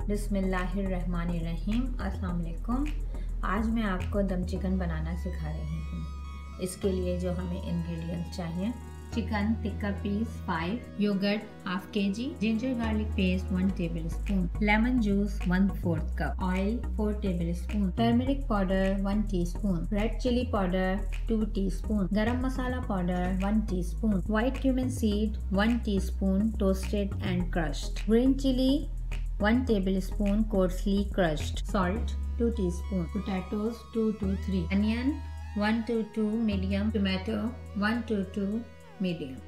बिस्मिल्लाहिर्रहमानिर्रहीम। अस्सलाम वालेकुम। आज मैं आपको दम चिकन बनाना सिखा रही हूँ। इसके लिए जो हमें इंग्रेडिएंट्स चाहिए: chicken tikka piece 5, yogurt half kg, ginger garlic paste 1 tablespoon, lemon juice 1/4 cup, oil 4 tablespoon, turmeric powder 1 teaspoon, red chilli powder 2 teaspoon, garam masala powder 1 teaspoon, white cumin seed 1 teaspoon toasted and crushed, green chilli 1 tablespoon coarsely crushed, salt 2 teaspoon, potatoes 2 to 3, onion 1 to 2 medium, tomato 1 to 2 medium.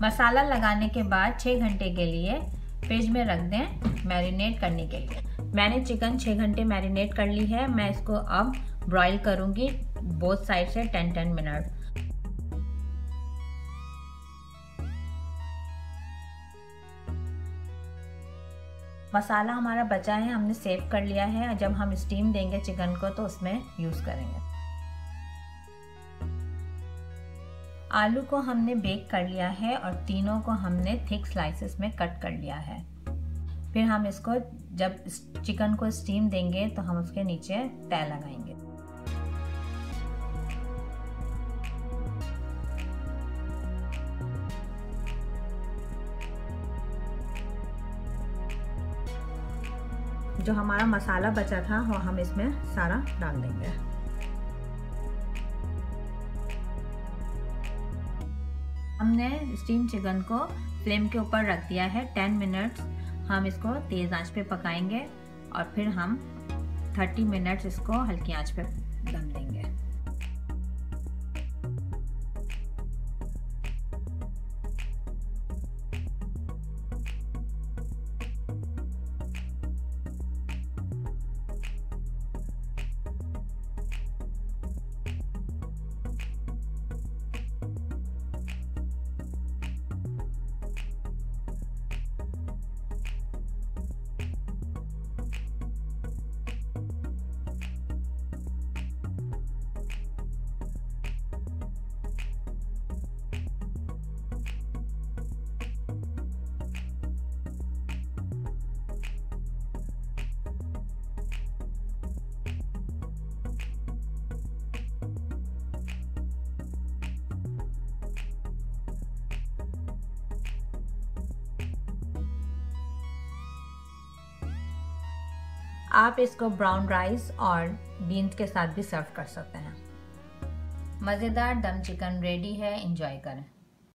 मसाला लगाने के बाद 6 घंटे के लिए fridge में रख दें marinate करने के लिए। मैंने चिकन 6 घंटे मैरिनेट कर ली है। मैं इसको अब ब्रॉयल करूंगी बोथ साइड से 10 मिनट। मसाला हमारा बचा है, हमने सेव कर लिया है। जब हम स्टीम देंगे चिकन को तो उसमें यूज़ करेंगे। आलू को हमने बेक कर लिया है और तीनों को हमने थिक स्लाइसेस में कट कर लिया है। फिर हम इसको जब चिकन को स्टीम देंगे तो हम उसके नीचे तह लगाएंगे। जो हमारा मसाला बचा था वो हम इसमें सारा डाल देंगे। हमने स्टीम चिकन को फ्लेम के ऊपर रख दिया है। 10 मिनट्स हम इसको तेज़ आंच पे पकाएंगे और फिर हम 30 मिनट्स इसको हल्की आंच पे दम देंगे। आप इसको ब्राउन राइस और बीन्स के साथ भी सर्व कर सकते हैं। मज़ेदार दम चिकन रेडी है, एंजॉय करें।